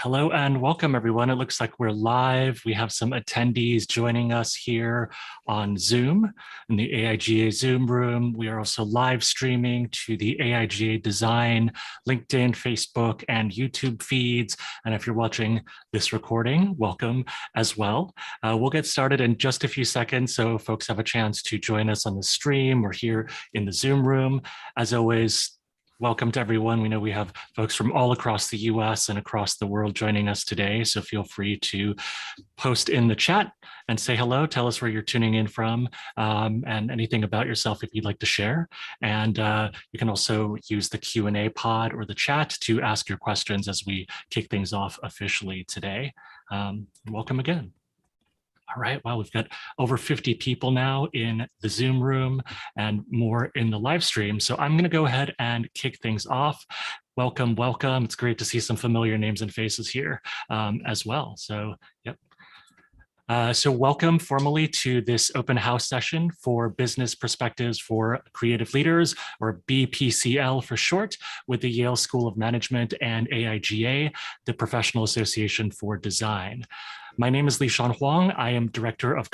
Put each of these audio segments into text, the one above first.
Hello and welcome, everyone. It looks like we're live. We have some attendees joining us here on Zoom in the AIGA Zoom room. We are also live streaming to the AIGA Design, LinkedIn, Facebook, and YouTube feeds. And if you're watching this recording, welcome as well. We'll get started in just a few seconds, so folks have a chance to join us on the stream or here in the Zoom room. As always, welcome to everyone. We know we have folks from all across the US and across the world joining us today, so feel free to post in the chat and say hello, tell us where you're tuning in from, and anything about yourself if you'd like to share. And you can also use the Q&A pod or the chat to ask your questions as we kick things off officially today. Welcome again. All right, wow, we've got over 50 people now in the Zoom room and more in the live stream. So I'm going to go ahead and kick things off. Welcome, welcome. It's great to see some familiar names and faces here as well. So, yep. So welcome formally to this open house session for Business Perspectives for Creative Leaders, or BPCL for short, with the Yale School of Management and AIGA, the Professional Association for Design. My name is Huang. I am Director of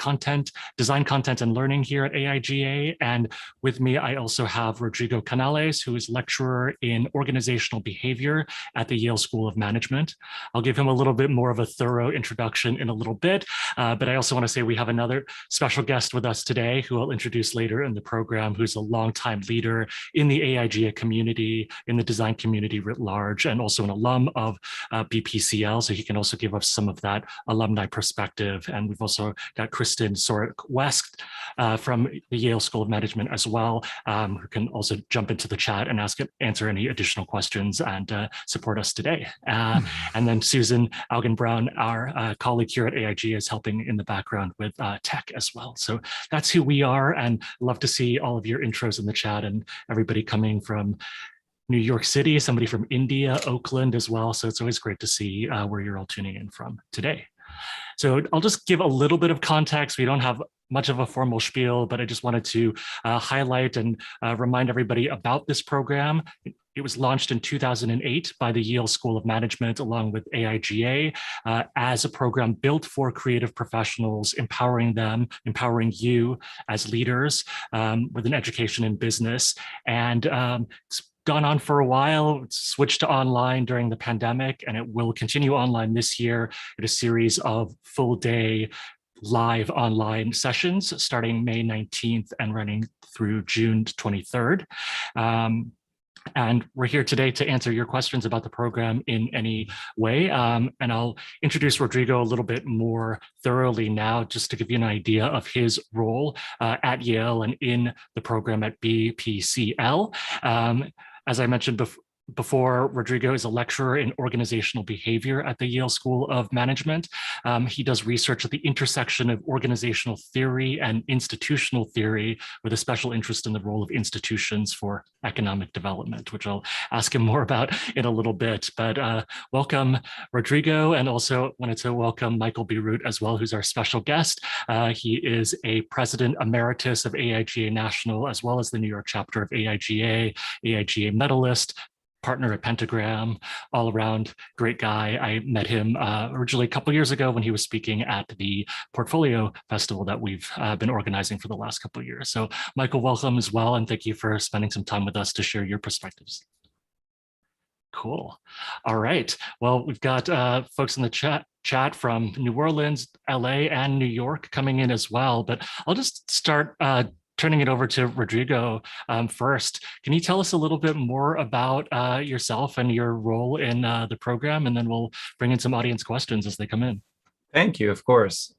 Design Content and Learning here at AIGA. And with me, I also have Rodrigo Canales, who is lecturer in organizational behavior at the Yale School of Management. I'll give him a little bit more of a thorough introduction in a little bit, but I also want to say we have another special guest with us today who I'll introduce later in the program, who's a longtime leader in the AIGA community, in the design community writ large, and also an alum of BPCL. So he can also give us some of that alumni perspective. And we've also got Kristen Sorek-West from the Yale School of Management as well, who can also jump into the chat and answer any additional questions and support us today. And then Susan Augen-Brown, our colleague here at AIG, is helping in the background with tech as well. So that's who we are, and love to see all of your intros in the chat and everybody coming from New York City, somebody from India, Oakland as well. So it's always great to see where you're all tuning in from today. So I'll just give a little bit of context. We don't have much of a formal spiel, but I just wanted to highlight and remind everybody about this program. It was launched in 2008 by the Yale School of Management along with AIGA as a program built for creative professionals, empowering them, empowering you as leaders with an education in business. And it's gone on for a while. It's switched to online during the pandemic, and it will continue online this year in a series of full day live online sessions starting May 19th and running through June 23rd. And we're here today to answer your questions about the program in any way. And I'll introduce Rodrigo a little bit more thoroughly now, just to give you an idea of his role at Yale and in the program at BPCL. As I mentioned before, Rodrigo is a lecturer in organizational behavior at the Yale School of Management. He does research at the intersection of organizational theory and institutional theory, with a special interest in the role of institutions for economic development, which I'll ask him more about in a little bit. But welcome, Rodrigo, and also wanted to welcome Michael Beirut as well, who's our special guest. He is a president emeritus of AIGA National, as well as the New York chapter of AIGA, AIGA medalist, partner at Pentagram, all around great guy. I met him originally a couple of years ago when he was speaking at the Portfolio Festival that we've been organizing for the last couple of years. So Michael, welcome as well, and thank you for spending some time with us to share your perspectives. Cool. All right. Well, we've got folks in the chat from New Orleans, LA, and New York coming in as well, but I'll just start turning it over to Rodrigo first. Can you tell us a little bit more about yourself and your role in the program, and then we'll bring in some audience questions as they come in. Thank you, of course.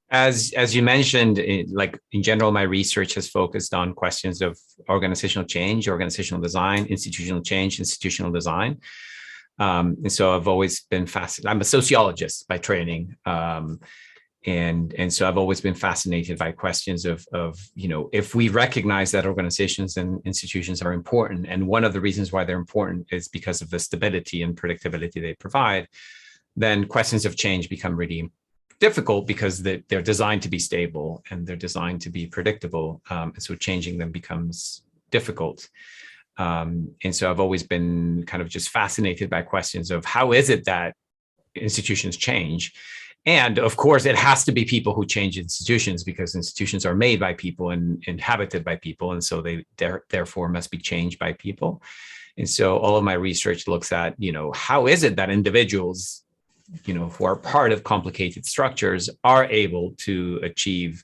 As you mentioned, in general, my research has focused on questions of organizational change, organizational design, institutional change, institutional design. And so I've always been fascinated. I'm a sociologist by training. And so I've always been fascinated by questions of, if we recognize that organizations and institutions are important, and one of the reasons why they're important is because of the stability and predictability they provide, then questions of change become really difficult because they're designed to be stable and they're designed to be predictable. And so changing them becomes difficult. And so I've always been kind of just fascinated by questions of how is it that institutions change? And of course, it has to be people who change institutions, because institutions are made by people and inhabited by people. And so they therefore must be changed by people. And so all of my research looks at, how is it that individuals, who are part of complicated structures are able to achieve,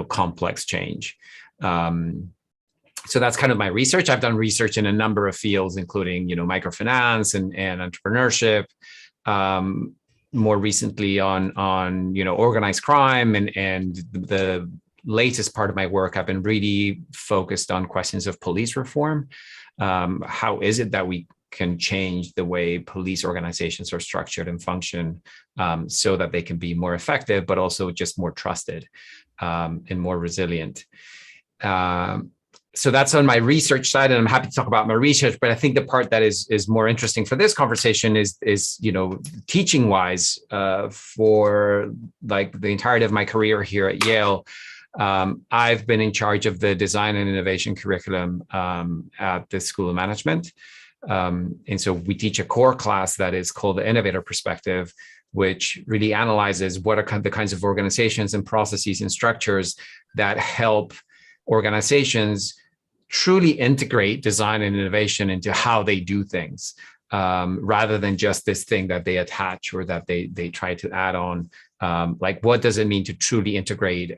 complex change. So that's kind of my research. I've done research in a number of fields, including, microfinance and entrepreneurship. More recently on organized crime, and the latest part of my work, I've been really focused on questions of police reform. How is it that we can change the way police organizations are structured and function, so that they can be more effective, but also just more trusted and more resilient. So that's on my research side, and I'm happy to talk about my research. But I think the part that is more interesting for this conversation is teaching wise, for like the entirety of my career here at Yale. I've been in charge of the design and innovation curriculum at the School of Management. And so we teach a core class that is called the Innovator Perspective, which really analyzes what are the kinds of organizations and processes and structures that help organizations truly integrate design and innovation into how they do things, rather than just this thing that they attach or that they try to add on. Like, what does it mean to truly integrate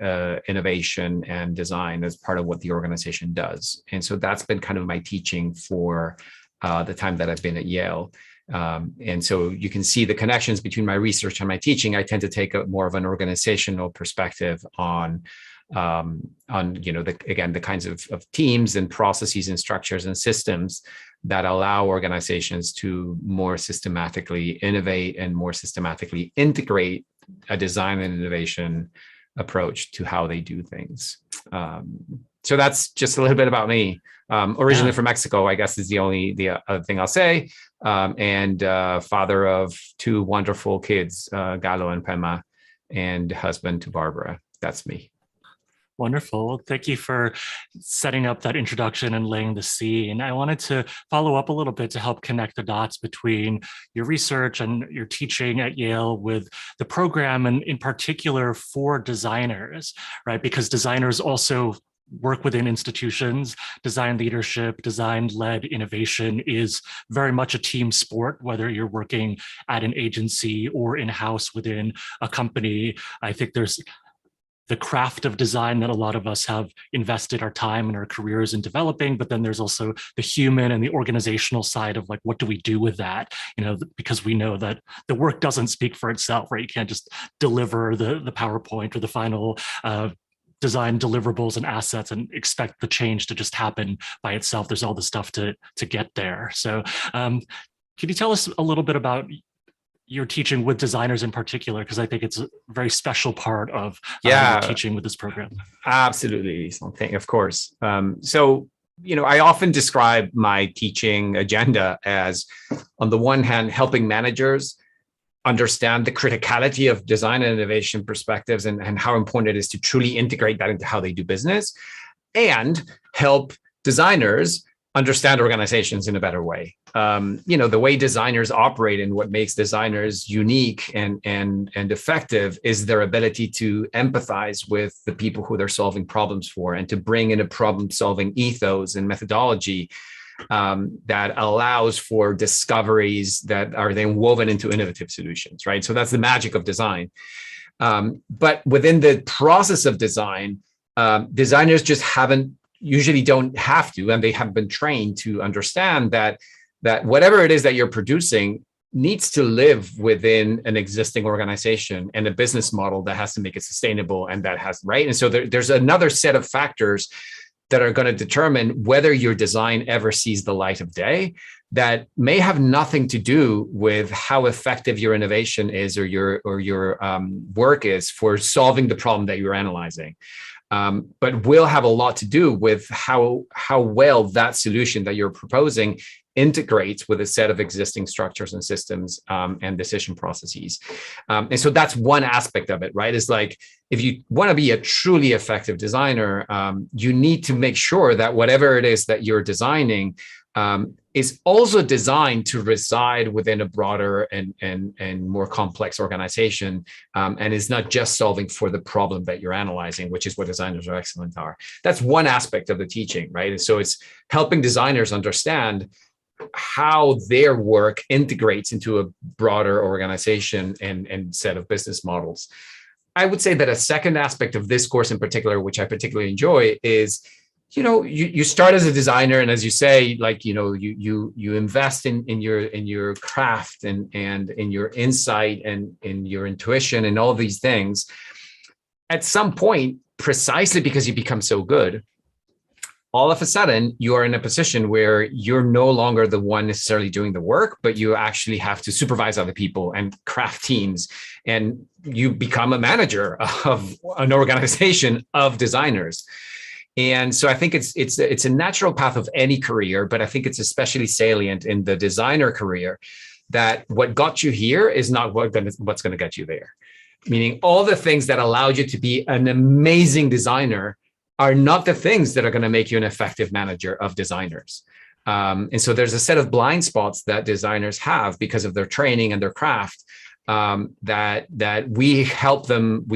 innovation and design as part of what the organization does? And so that's been kind of my teaching for the time that I've been at Yale. And so you can see the connections between my research and my teaching. I tend to take more of an organizational perspective on the kinds of teams and processes and structures and systems that allow organizations to more systematically innovate and more systematically integrate a design and innovation approach to how they do things. So that's just a little bit about me. Originally from Mexico, I guess, is the other thing I'll say. And father of two wonderful kids, Galo and Pema, and husband to Barbara. That's me. Wonderful. Thank you for setting up that introduction and laying the scene. I wanted to follow up a little bit to help connect the dots between your research and your teaching at Yale with the program, and in particular for designers, right? Because designers also work within institutions. Design leadership, design-led innovation is very much a team sport, whether you're working at an agency or in-house within a company. I think there's the craft of design that a lot of us have invested our time and our careers in developing, but then there's also the human and the organizational side of like, what do we do with that? Because we know that the work doesn't speak for itself, right? You can't just deliver the PowerPoint or the final design deliverables and assets and expect the change to just happen by itself. There's all the stuff to get there. So can you tell us a little bit about your teaching with designers in particular, because I think it's a very special part of your teaching with this program. Absolutely, something, of course. So, I often describe my teaching agenda as, on the one hand, helping managers understand the criticality of design and innovation perspectives and how important it is to truly integrate that into how they do business, and help designers understand organizations in a better way. The way designers operate and what makes designers unique and effective is their ability to empathize with the people who they're solving problems for, and to bring in a problem-solving ethos and methodology that allows for discoveries that are then woven into innovative solutions, right? So that's the magic of design. But within the process of design, designers just usually don't have to, and they have been trained to understand that whatever it is that you're producing needs to live within an existing organization and a business model that has to make it sustainable, and that has, right? And so there's another set of factors that are going to determine whether your design ever sees the light of day, that may have nothing to do with how effective your innovation is or your work is for solving the problem that you're analyzing. But will have a lot to do with how well that solution that you're proposing integrates with a set of existing structures and systems and decision processes. And so that's one aspect of it, right? It's like, if you want to be a truly effective designer, you need to make sure that whatever it is that you're designing is also designed to reside within a broader and more complex organization, and is not just solving for the problem that you're analyzing, which is what designers are excellent are. That's one aspect of the teaching, right? And so it's helping designers understand how their work integrates into a broader organization and set of business models. I would say that a second aspect of this course in particular, which I particularly enjoy, is you start as a designer, and as you say, like you invest in your craft and in your insight and in your intuition and all these things. At some point, precisely because you become so good, all of a sudden you are in a position where you're no longer the one necessarily doing the work, but you actually have to supervise other people and craft teams, and you become a manager of an organization of designers. And so I think it's a natural path of any career, but I think it's especially salient in the designer career that what got you here is not what's going to get you there. Meaning all the things that allowed you to be an amazing designer are not the things that are going to make you an effective manager of designers. And so there's a set of blind spots that designers have because of their training and their craft, that we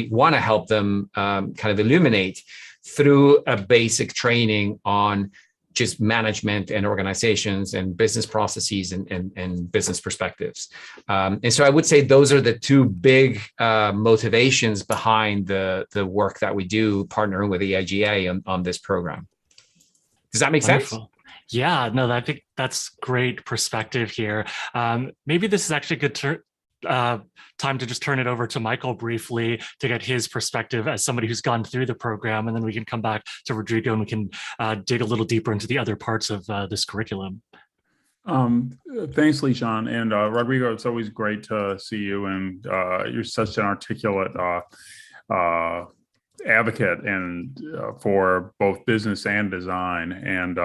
want to help them kind of illuminate through a basic training on just management and organizations and business processes and business perspectives. And so I would say those are the two big motivations behind the work that we do partnering with the AIGA on this program. Does that make sense? Yeah, no, I think that's great perspective here. Maybe this is actually a good time to just turn it over to Michael briefly to get his perspective as somebody who's gone through the program, and then we can come back to Rodrigo and we can dig a little deeper into the other parts of this curriculum. Thanks, Lishan. And Rodrigo, it's always great to see you, and you're such an articulate advocate and for both business and design, and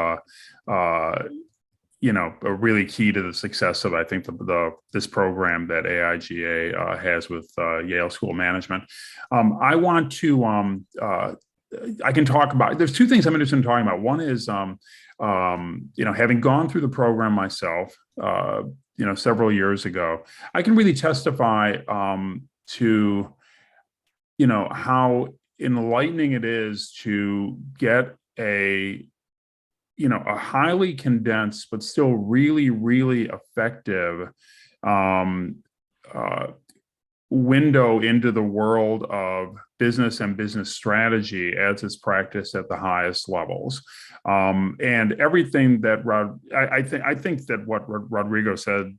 really key to the success of, I think, this program that AIGA has with Yale School of Management. I want to, I can talk about, there's two things I'm interested in talking about. One is, having gone through the program myself, several years ago, I can really testify to, how enlightening it is to get a highly condensed, but still really, really effective window into the world of business and business strategy as it's practiced at the highest levels. And everything that I think that what Rodrigo said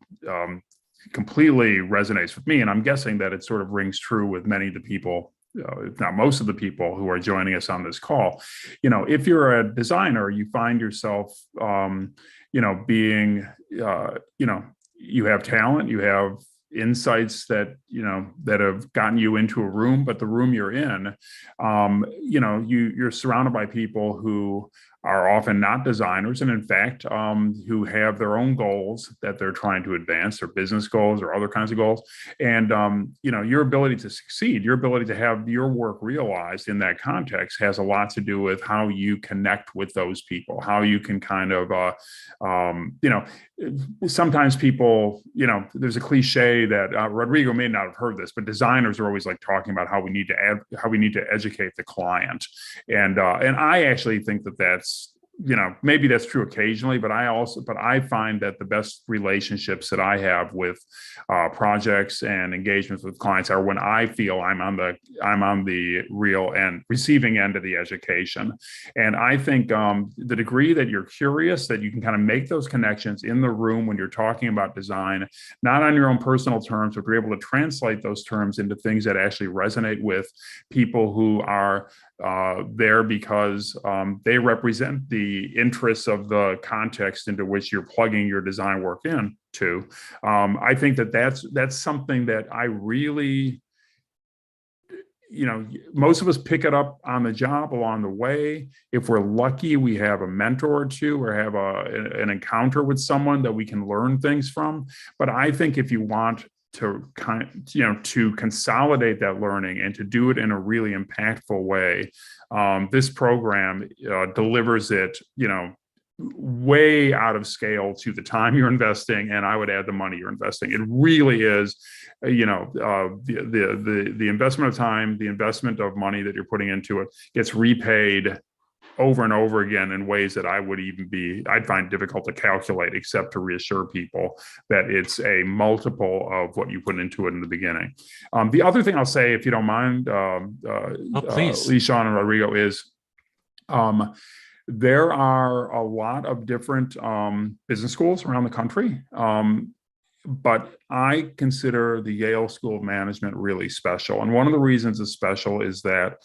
completely resonates with me. And I'm guessing that it sort of rings true with many of the people, if not most of the people who are joining us on this call. If you're a designer, you find yourself, being, you have talent, you have insights that, that have gotten you into a room, but the room you're in, you're surrounded by people who are often not designers, and in fact, who have their own goals that they're trying to advance, their business goals or other kinds of goals. And, your ability to succeed, your ability to have your work realized in that context has a lot to do with how you connect with those people, how you can kind of, sometimes people, there's a cliche that Rodrigo may not have heard this, but designers are always like talking about how we need to educate the client. And I actually think that that's, maybe that's true occasionally, but I find that the best relationships that I have with projects and engagements with clients are when I feel I'm on the real end, receiving end of the education. And I think the degree that you're curious, that you can kind of make those connections in the room when you're talking about design, not on your own personal terms, but you're able to translate those terms into things that actually resonate with people who are there because they represent the interests of the context into which you're plugging your design work into. I think that that's something that I really, most of us pick it up on the job along the way. If we're lucky, we have a mentor or two, or have an encounter with someone that we can learn things from. But I think if you want to to consolidate that learning and to do it in a really impactful way, this program delivers it, way out of scale to the time you're investing, and I would add the money you're investing. It really is, the investment of time, the investment of money that you're putting into it gets repaid over and over again in ways that I'd find difficult to calculate, except to reassure people that it's a multiple of what you put into it in the beginning. The other thing I'll say, if you don't mind, please. Lishan and Rodrigo, is there are a lot of different business schools around the country. But I consider the Yale School of Management really special. And one of the reasons it's special is that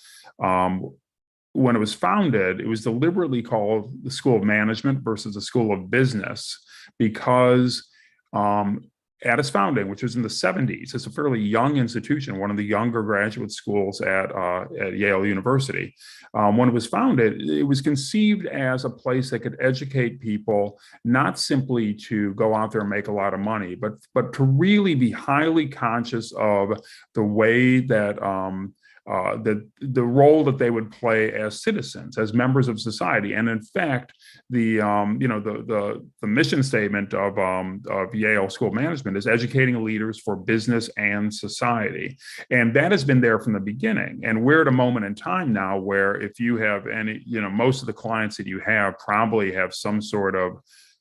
when it was founded, it was deliberately called the School of Management versus the School of Business, because at its founding, which was in the 70s, it's a fairly young institution, one of the younger graduate schools at Yale University. When it was founded, it was conceived as a place that could educate people, not simply to go out there and make a lot of money, but to really be highly conscious of the way that the role that they would play as citizens, as members of society. And in fact, the mission statement of Yale School of Management is educating leaders for business and society. And that has been there from the beginning. And we're at a moment in time now where if you have most of the clients that you have probably have some sort of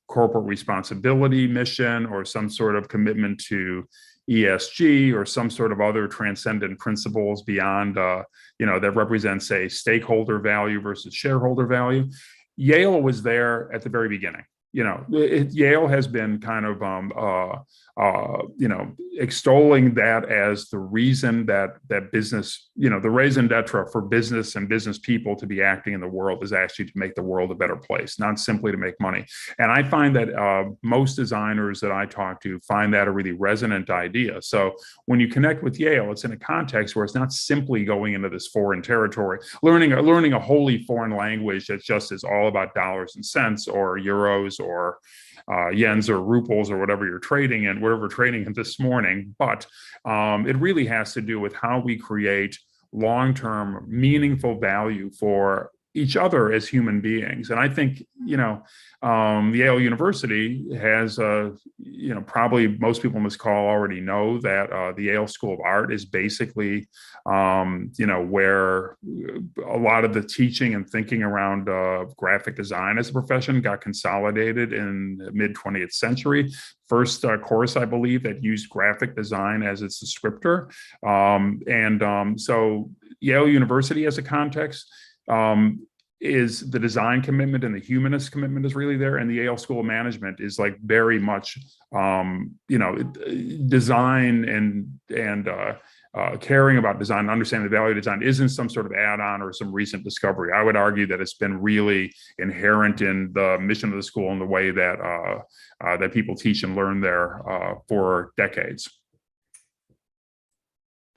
corporate responsibility mission or some sort of commitment to ESG or some sort of other transcendent principles beyond, that represents, say, stakeholder value versus shareholder value. Yale was there at the very beginning. Yale has been kind of, extolling that as the reason that business, the raison d'etre for business and business people to be acting in the world is actually to make the world a better place, not simply to make money. And I find that most designers that I talk to find that a really resonant idea. So when you connect with Yale, it's in a context where it's not simply going into this foreign territory, learning a wholly foreign language that just is all about dollars and cents or euros or yens or ruples or whatever you're trading in, wherever we're trading in this morning. But it really has to do with how we create long-term meaningful value for each other as human beings. And I think, Yale University has, probably most people on this call already know that the Yale School of Art is basically, where a lot of the teaching and thinking around graphic design as a profession got consolidated in the mid-20th century. First course, I believe, that used graphic design as its descriptor. So Yale University as a context, is the design commitment and the humanist commitment is really there. And the Yale School of Management is like very much, design and caring about design and understanding the value of design isn't some sort of add-on or some recent discovery. I would argue that it's been really inherent in the mission of the school and the way that that people teach and learn there for decades.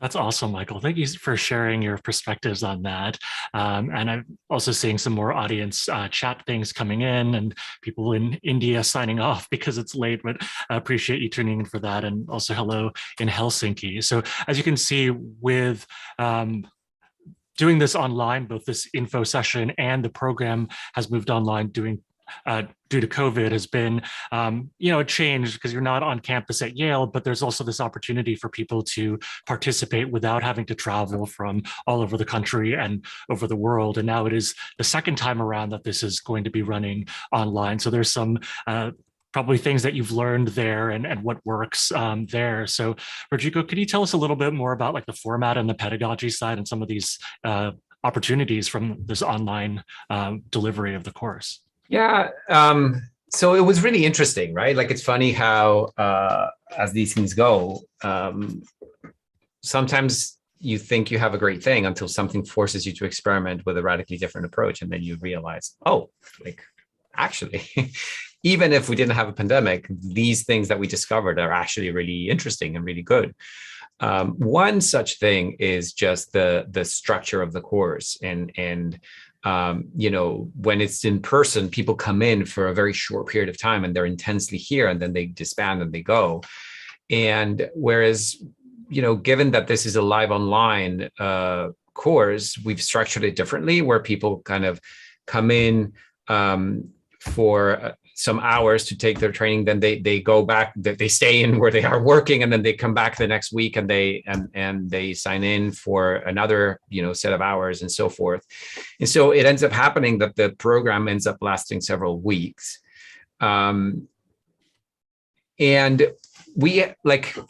That's awesome, Michael. Thank you for sharing your perspectives on that. And I'm also seeing some more audience chat things coming in and people in India signing off because it's late, but I appreciate you tuning in for that. And also hello in Helsinki. So as you can see with doing this online, both this info session and the program has moved online due to COVID has been, a change because you're not on campus at Yale, but there's also this opportunity for people to participate without having to travel from all over the country and over the world. And now it is the second time around that this is going to be running online. So there's some probably things that you've learned there and what works there. So Rodrigo, could you tell us a little bit more about like the format and the pedagogy side and some of these opportunities from this online delivery of the course? Yeah. So it was really interesting, right? Like, it's funny how, as these things go, sometimes you think you have a great thing until something forces you to experiment with a radically different approach. And then you realize, oh, like, actually, even if we didn't have a pandemic, these things that we discovered are actually really interesting and really good. One such thing is just the structure of the course and when it's in person, people come in for a very short period of time and they're intensely here and then they disband and they go. And whereas, given that this is a live online course, we've structured it differently where people kind of come in for some hours to take their training, then they go back, they stay in where they are working, and then they come back the next week and they sign in for another, set of hours and so forth. And so it ends up happening that the program ends up lasting several weeks. And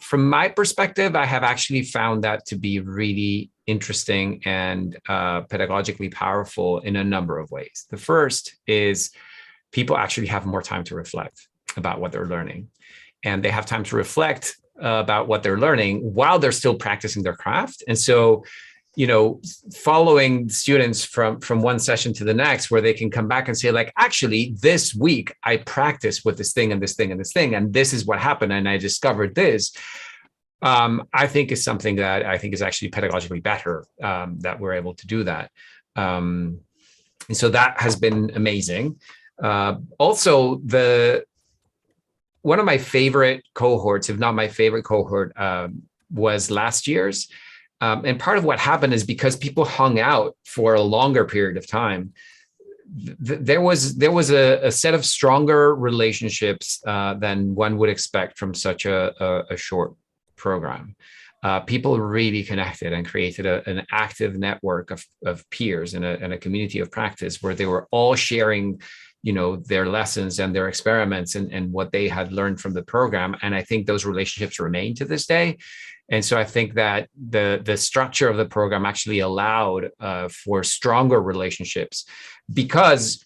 from my perspective, I have actually found that to be really interesting and pedagogically powerful in a number of ways. The first is people actually have more time to reflect about what they're learning. And they have time to reflect about what they're learning while they're still practicing their craft. And so, following students from one session to the next, where they can come back and say, like, actually, this week I practiced with this thing and this thing and this thing, and this is what happened, and I discovered this. I think is something that I think is actually pedagogically better, that we're able to do that. And so that has been amazing. Also, one of my favorite cohorts, if not my favorite cohort, was last year's. And part of what happened is because people hung out for a longer period of time, there was a set of stronger relationships than one would expect from such a short program. People really connected and created an active network of peers and a community of practice where they were all sharing their lessons and their experiments and what they had learned from the program. And I think those relationships remain to this day. And so I think that the structure of the program actually allowed for stronger relationships, because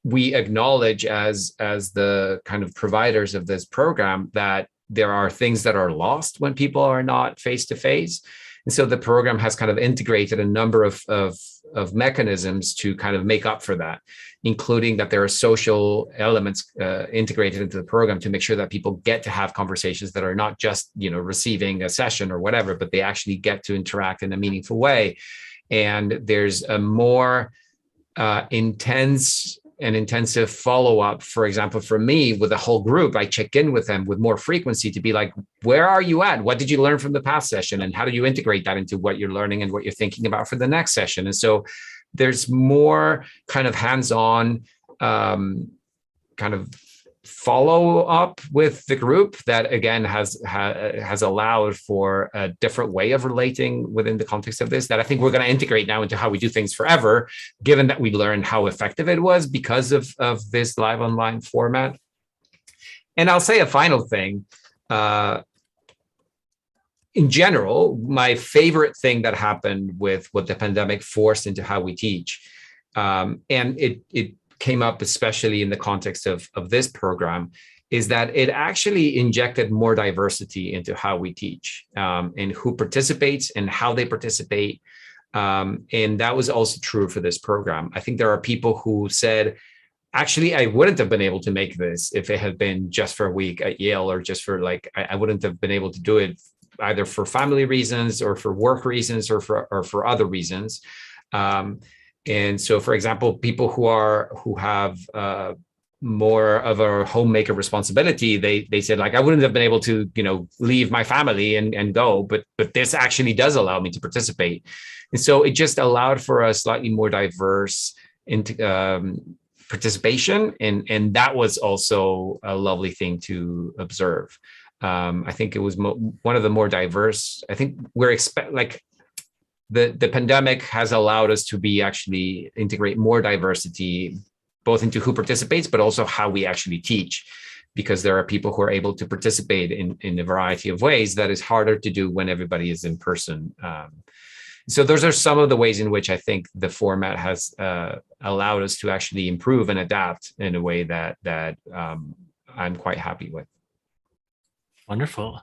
we acknowledge as the kind of providers of this program that there are things that are lost when people are not face to face. And so the program has kind of integrated a number of mechanisms to kind of make up for that, including that there are social elements integrated into the program to make sure that people get to have conversations that are not just, receiving a session or whatever, but they actually get to interact in a meaningful way. And there's a more intensive follow-up. For example, for me, with the whole group, I check in with them with more frequency to be like, where are you at? What did you learn from the past session? And how do you integrate that into what you're learning and what you're thinking about for the next session? And so there's more kind of hands-on kind of follow-up with the group that, again, has allowed for a different way of relating within the context of this that I think we're going to integrate now into how we do things forever, given that we learned how effective it was because of this live online format. And I'll say a final thing. In general, my favorite thing that happened with what the pandemic forced into how we teach, and it came up especially in the context of this program, is that it actually injected more diversity into how we teach, and who participates and how they participate. And that was also true for this program. I think there are people who said, actually, I wouldn't have been able to make this if it had been just for a week at Yale, or just for I wouldn't have been able to do it either for family reasons or for work reasons or for other reasons. And so, for example, people who have more of a homemaker responsibility, they said, like, I wouldn't have been able to, leave my family and go, but this actually does allow me to participate. And so it just allowed for a slightly more diverse participation. And that was also a lovely thing to observe. I think it was one of the more diverse. I think the pandemic has allowed us to actually integrate more diversity, both into who participates, but also how we actually teach, because there are people who are able to participate in a variety of ways that is harder to do when everybody is in person. So those are some of the ways in which I think the format has allowed us to actually improve and adapt in a way that I'm quite happy with. Wonderful.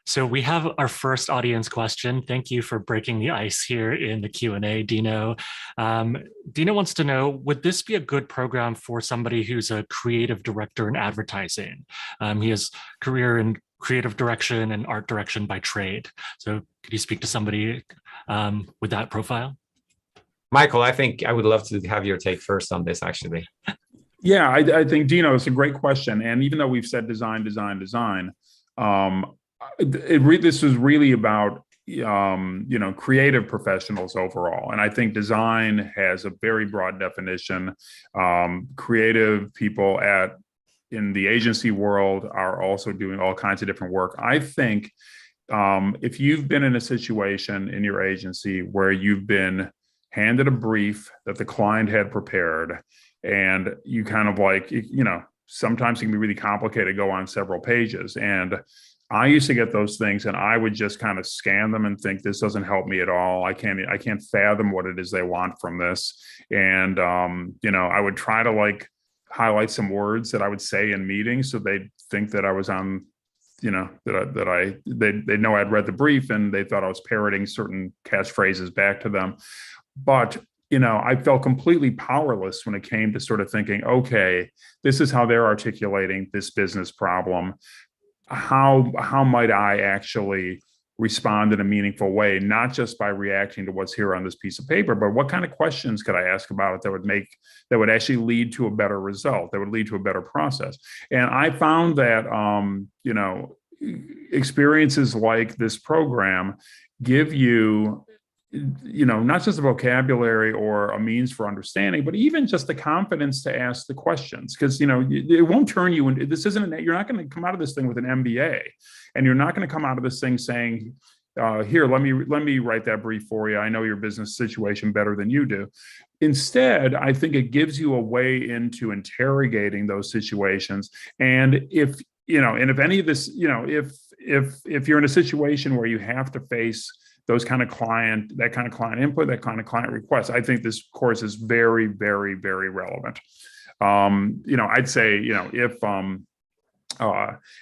So we have our first audience question. Thank you for breaking the ice here in the Q&A, Dino. Dino wants to know, would this be a good program for somebody who's a creative director in advertising? He has career in creative direction and art direction by trade. So could you speak to somebody with that profile? Michael, I think I would love to have your take first on this, actually. Yeah, I think, Dino, it's a great question. And even though we've said design, this is really about creative professionals overall. And I think design has a very broad definition. Creative people in the agency world are also doing all kinds of different work. I think if you've been in a situation in your agency where you've been handed a brief that the client had prepared, and you kind of like, sometimes it can be really complicated, go on several pages. And I used to get those things and I would just kind of scan them and think, this doesn't help me at all. I can't fathom what it is they want from this. And, I would try to like highlight some words that I would say in meetings so they'd think that I was on, they know I'd read the brief and they thought I was parroting certain catchphrases back to them. But I felt completely powerless when it came to sort of thinking, okay, this is how they're articulating this business problem. How might I actually respond in a meaningful way, not just by reacting to what's here on this piece of paper, but what kind of questions could I ask about it that would actually lead to a better result, that would lead to a better process. And I found that, experiences like this program give you, not just a vocabulary or a means for understanding, but even just the confidence to ask the questions. Because, it won't turn you into, you're not going to come out of this thing with an MBA, and you're not going to come out of this thing saying, here, let me write that brief for you. I know your business situation better than you do. Instead, I think it gives you a way into interrogating those situations. And if any of this, if you're in a situation where you have to face that kind of client input, that kind of client request, I think this course is very, very, very relevant. I'd say, if,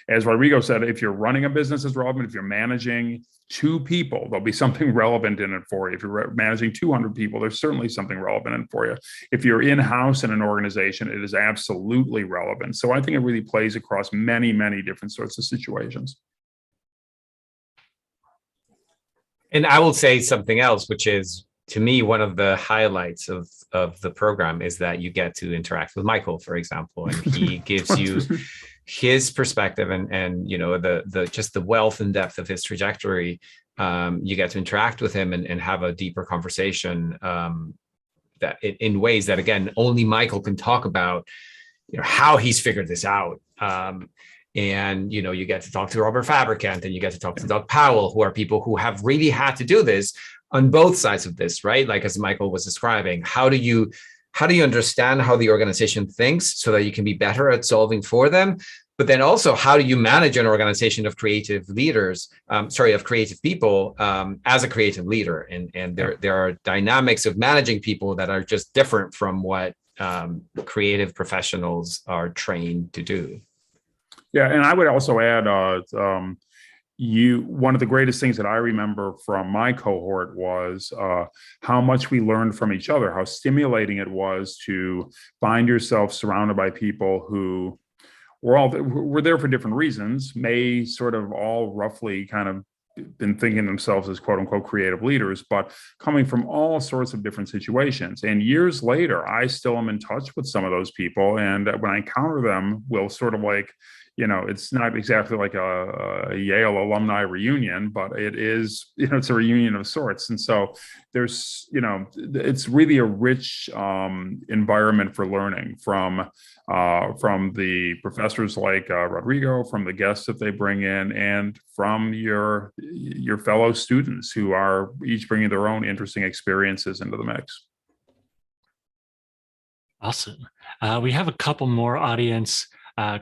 as Rodrigo said, if you're running a business, it's relevant. If you're managing 2 people, there'll be something relevant in it for you. If you're managing 200 people, there's certainly something relevant in it for you. If you're in-house in an organization, it is absolutely relevant. So I think it really plays across many, many different sorts of situations. And I will say something else, which is, to me, one of the highlights of the program is that you get to interact with Michael, for example, and he gives you his perspective and the just the wealth and depth of his trajectory. You get to interact with him and have a deeper conversation that in ways that, again, only Michael can talk about, how he's figured this out. And, you get to talk to Robert Fabricant and you get to talk to Doug Powell, who are people who have really had to do this on both sides of this, right? Like, as Michael was describing, how do you understand how the organization thinks so that you can be better at solving for them? But then also, how do you manage an organization of creative leaders, of creative people as a creative leader? And there are dynamics of managing people that are just different from what creative professionals are trained to do. Yeah, and I would also add, one of the greatest things that I remember from my cohort was how much we learned from each other, how stimulating it was to find yourself surrounded by people who were there for different reasons, may sort of all roughly kind of been thinking themselves as quote unquote creative leaders, but coming from all sorts of different situations. And years later, I still am in touch with some of those people. And when I encounter them, we'll sort of like, it's not exactly like a Yale alumni reunion, but it is, it's a reunion of sorts. And so there's, it's really a rich environment for learning from the professors like Rodrigo, from the guests that they bring in, and from your fellow students who are each bringing their own interesting experiences into the mix. Awesome. We have a couple more audience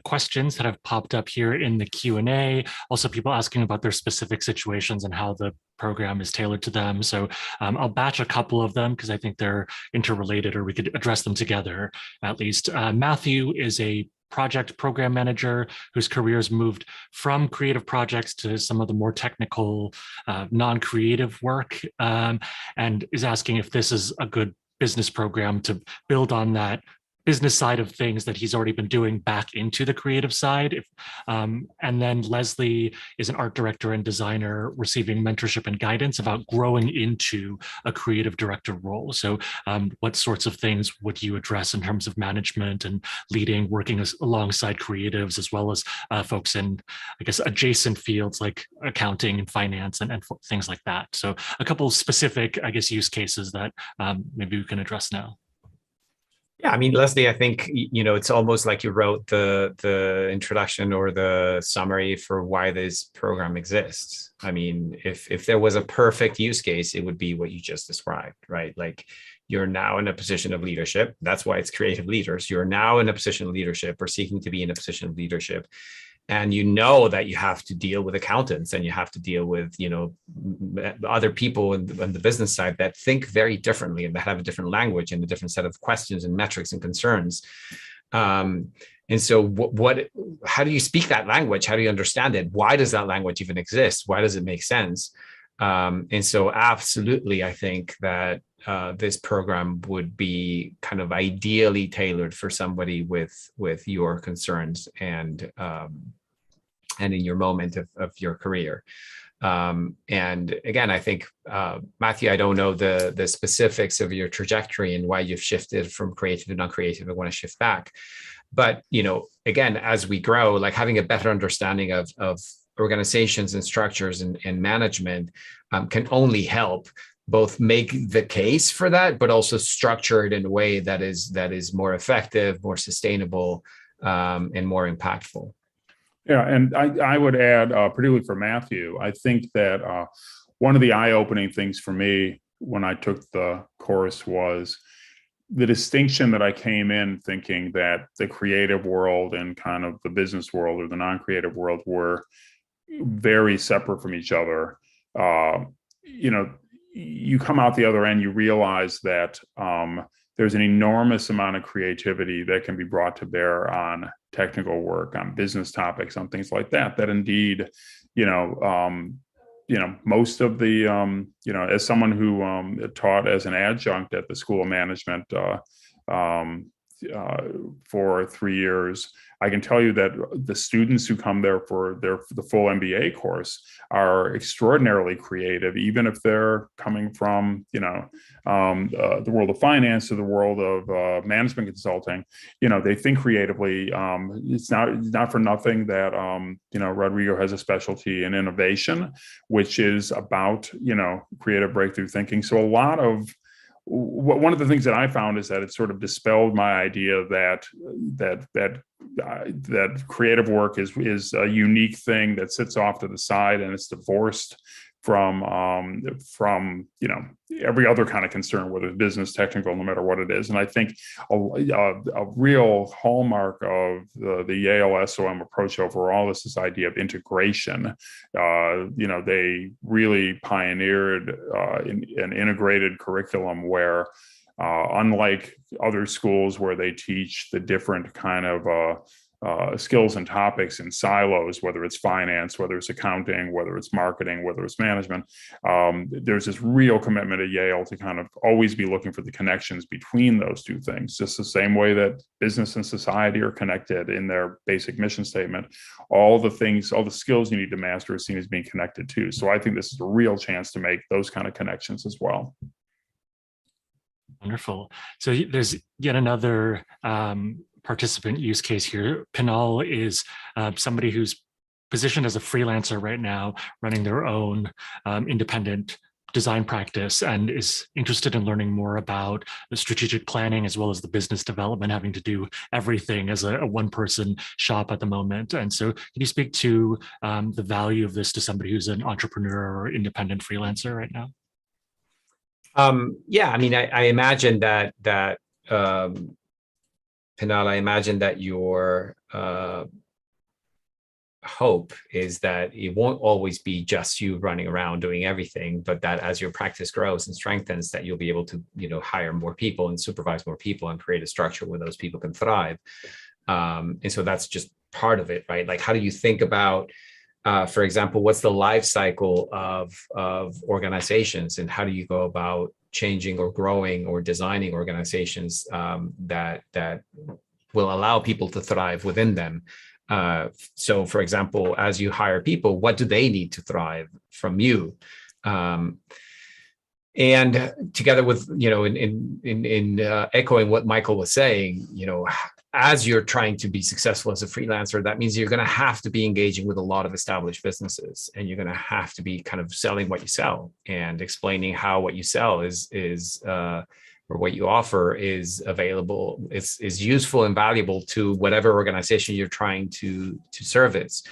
questions that have popped up here in the Q&A. Also, people asking about their specific situations and how the program is tailored to them. So I'll batch a couple of them because I think they're interrelated, or we could address them together at least. Matthew is a project program manager whose career has moved from creative projects to some of the more technical, non-creative work, and is asking if this is a good business program to build on that business side of things that he's already been doing back into the creative side. And then Leslie is an art director and designer receiving mentorship and guidance about growing into a creative director role. So what sorts of things would you address in terms of management and leading, working alongside creatives, as well as folks in, I guess, adjacent fields like accounting and finance and things like that. So a couple of specific, I guess, use cases that maybe we can address now. Yeah, I mean, Leslie, I think, it's almost like you wrote the introduction or the summary for why this program exists. I mean, if there was a perfect use case, it would be what you just described, right? Like, you're now in a position of leadership. That's why it's creative leaders. You're now in a position of leadership or seeking to be in a position of leadership. And you know that you have to deal with accountants and you have to deal with, other people in the business side that think very differently and that have a different language and a different set of questions and metrics and concerns. And so how do you speak that language? How do you understand it? Why does that language even exist? Why does it make sense? And so absolutely, I think that this program would be kind of ideally tailored for somebody with your concerns and in your moment of your career. And again, I think, Matthew, I don't know the specifics of your trajectory and why you've shifted from creative to non-creative. I want to shift back. But, again, as we grow, like having a better understanding of organizations and structures and management can only help both make the case for that, but also structure it in a way that is more effective, more sustainable, and more impactful. Yeah, and I would add, particularly for Matthew, I think that one of the eye-opening things for me when I took the course was the distinction that I came in thinking that the creative world and kind of the business world or the non-creative world were very separate from each other. You come out the other end, you realize that there's an enormous amount of creativity that can be brought to bear on technical work, on business topics, on things like that. That indeed, most of the, as someone who taught as an adjunct at the School of Management for 3 years, I can tell you that the students who come there for the full MBA course are extraordinarily creative, even if they're coming from, the world of finance or the world of management consulting. They think creatively. It's not for nothing that, Rodrigo has a specialty in innovation, which is about, creative breakthrough thinking. So one of the things that I found is that it sort of dispelled my idea that creative work is a unique thing that sits off to the side and it's divorced from every other kind of concern, whether it's business, technical, no matter what it is. And I think a real hallmark of the Yale SOM approach overall is this idea of integration. They really pioneered an integrated curriculum where, unlike other schools where they teach the different kind of skills and topics in silos, whether it's finance, whether it's accounting, whether it's marketing, whether it's management, there's this real commitment at Yale to kind of always be looking for the connections between those two things, just the same way that business and society are connected in their basic mission statement. All the skills you need to master are seen as being connected too. So I think this is a real chance to make those kind of connections as well. Wonderful. So there's yet another participant use case here. Canal is somebody who's positioned as a freelancer right now, running their own independent design practice and is interested in learning more about the strategic planning as well as the business development, having to do everything as a one-person shop at the moment. And so can you speak to the value of this to somebody who's an entrepreneur or independent freelancer right now? Yeah, I mean, I imagine that Pinal, I imagine that your hope is that it won't always be just you running around doing everything, but that as your practice grows and strengthens, that you'll be able to, hire more people and supervise more people and create a structure where those people can thrive. And so that's just part of it, right? Like, how do you think about, for example, what's the life cycle of organizations, and how do you go about changing or growing or designing organizations that will allow people to thrive within them. So, for example, as you hire people, what do they need to thrive from you? And together with, in echoing what Michael was saying, as you're trying to be successful as a freelancer, that means you're going to have to be engaging with a lot of established businesses, and you're going to have to be kind of selling what you sell and explaining how what you sell or what you offer is available, is useful and valuable to whatever organization you're trying to service.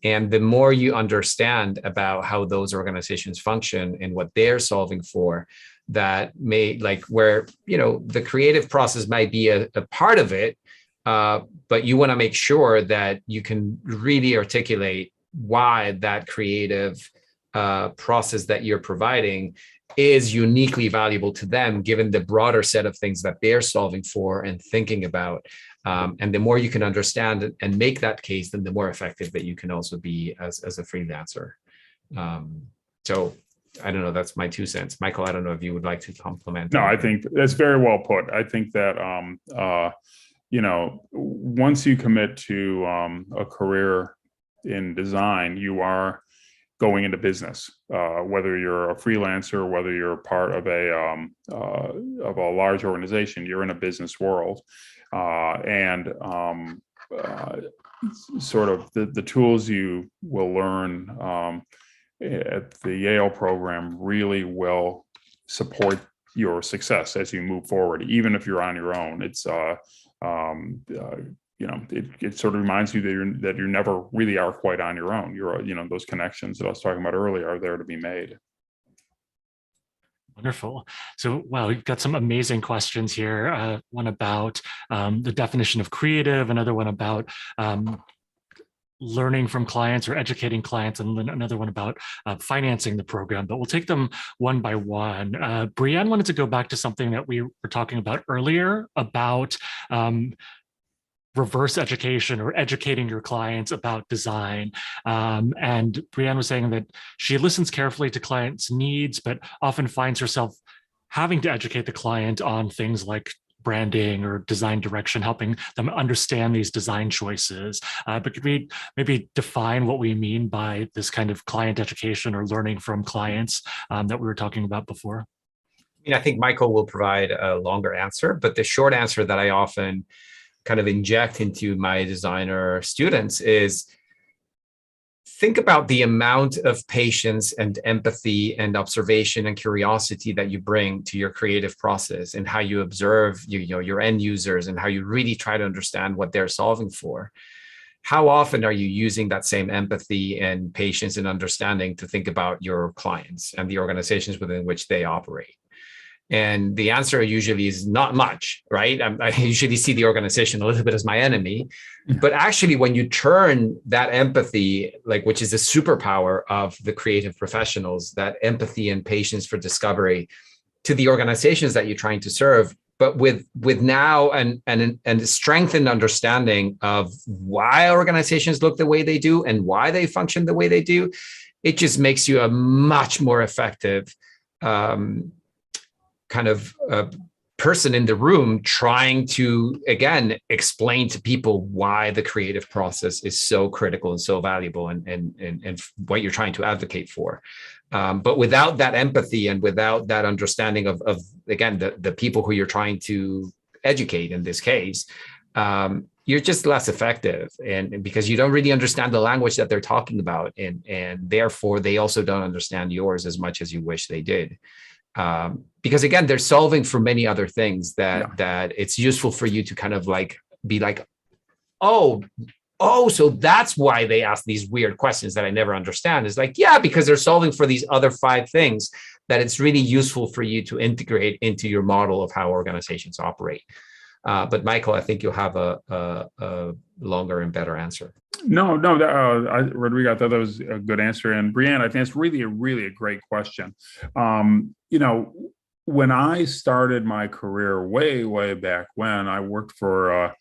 And the more you understand about how those organizations function and what they're solving for, that may, like, where, the creative process might be a part of it, but you want to make sure that you can really articulate why that creative process that you're providing is uniquely valuable to them, given the broader set of things that they're solving for and thinking about. And the more you can understand and make that case, then the more effective that you can also be as a freelancer. So I don't know, that's my 2 cents. Michael, I don't know if you would like to compliment. No, I think that's very well put. I think that, once you commit to a career in design, you are going into business, whether you're a freelancer, whether you're part of a large organization, you're in a business world. And sort of the tools you will learn at the Yale program really will support your success as you move forward, even if you're on your own. It's it sort of reminds you that you never really are quite on your own. You're, those connections that I was talking about earlier are there to be made. Wonderful. So, wow, we've got some amazing questions here. One about the definition of creative, another one about learning from clients or educating clients, and then another one about financing the program. But we'll take them one by one. Brianne wanted to go back to something that we were talking about earlier about reverse education or educating your clients about design. And Brianne was saying that she listens carefully to clients' needs, but often finds herself having to educate the client on things like branding or design direction, helping them understand these design choices. But could we maybe define what we mean by this kind of client education or learning from clients that we were talking about before? I think Michael will provide a longer answer, but the short answer that I often kind of inject into my designer students is, think about the amount of patience and empathy and observation and curiosity that you bring to your creative process, and how you observe your end users and how you really try to understand what they're solving for. How often are you using that same empathy and patience and understanding to think about your clients and the organizations within which they operate? And the answer usually is not much, right? I usually see the organization a little bit as my enemy, but actually when you turn that empathy, which is a superpower of the creative professionals, that empathy and patience for discovery, to the organizations that you're trying to serve, but with now and a strengthened understanding of why organizations look the way they do and why they function the way they do, it just makes you a much more effective kind of person in the room, trying to, again, explain to people why the creative process is so critical and so valuable, and what you're trying to advocate for. But without that empathy and without that understanding of again, the people who you're trying to educate in this case, you're just less effective, and because you don't really understand the language that they're talking about, and therefore they also don't understand yours as much as you wish they did. Because again, they're solving for many other things that it's useful for you to kind of be like, oh, so that's why they ask these weird questions that I never understand. It's like, yeah, because they're solving for these other 5 things that it's really useful for you to integrate into your model of how organizations operate. But Michael, I think you'll have a longer and better answer. No, Rodrigo, I thought that was a good answer. And Brianne, I think it's really a great question. When I started my career way back when, I worked for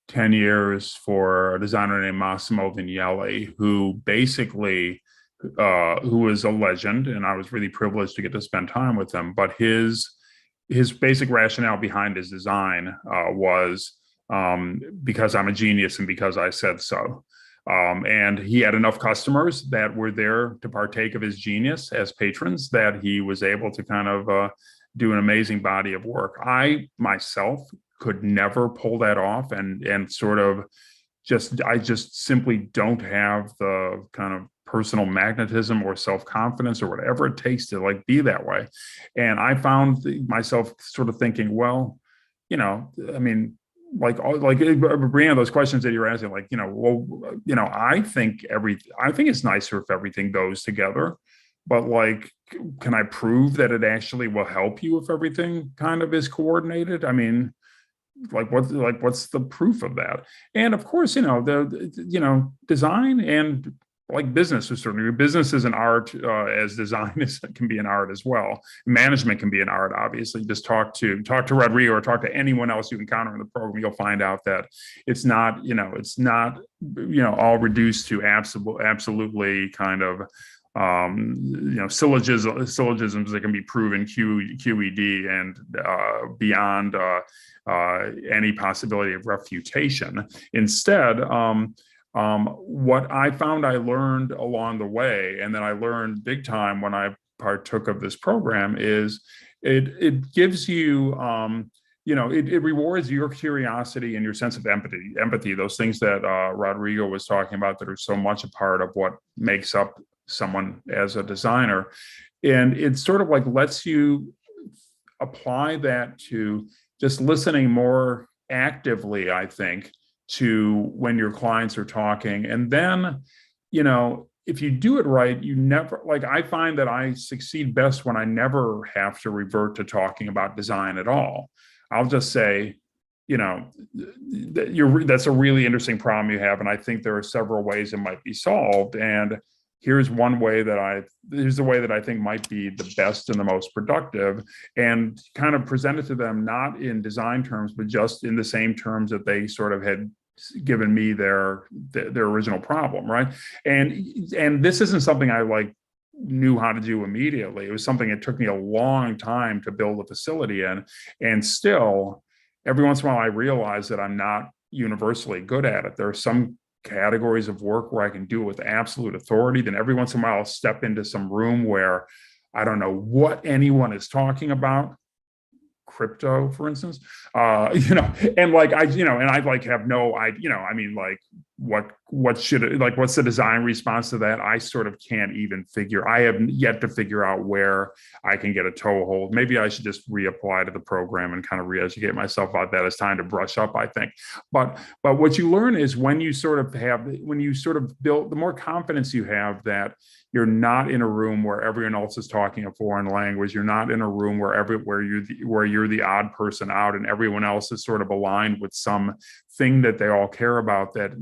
10 years for a designer named Massimo Vignelli, who basically, who is a legend, and I was really privileged to get to spend time with him. But his his basic rationale behind his design was because I'm a genius and because I said so. And he had enough customers that were there to partake of his genius as patrons that he was able to kind of do an amazing body of work. I myself could never pull that off, and sort of I just simply don't have the kind of personal magnetism or self-confidence or whatever it takes to like be that way. And I found myself sort of thinking, well, I mean, Brianna, those questions that you're asking, I think it's nicer if everything goes together, but like, can I prove that it actually will help you if everything kind of is coordinated? I mean, what's the proof of that? And of course, design and like business is certainly, business is an art, as design can be an art as well. Management can be an art, obviously. Just talk to Rodrigo or talk to anyone else you encounter in the program. You'll find out that it's not all reduced to absolutely kind of syllogisms that can be proven QED and beyond any possibility of refutation. Instead, what I found I learned along the way, and then I learned big time when I partook of this program, is it gives you, it rewards your curiosity and your sense of empathy, those things that Rodrigo was talking about that are so much a part of what makes up someone as a designer. And it sort of like lets you apply that to just listening more actively, I think, to when your clients are talking. And then, if you do it right, you never, like, I find that I succeed best when I never have to revert to talking about design at all. I'll just say, that's a really interesting problem you have. And I think there are several ways it might be solved. And here's the way that I think might be the best and the most productive, and kind of present it to them, not in design terms, but just in the same terms that they sort of had given me their original problem, right? And this isn't something I knew how to do immediately. It was something that took me a long time to build a facility in, and still, every once in a while, I realize that I'm not universally good at it. There are some categories of work where I can do it with absolute authority. Then every once in a while I'll step into some room where I don't know what anyone is talking about, crypto, for instance, and I have no idea, I mean, what's the design response to that? I sort of can't even I have yet to figure out where I can get a toehold. Maybe I should just reapply to the program and kind of re-educate myself about that. It's time to brush up, I think. But what you learn is when you sort of build, the more confidence you have that you're not in a room where everyone else is talking a foreign language. You're not in a room where you're the odd person out, and everyone else is sort of aligned with some thing that they all care about, that,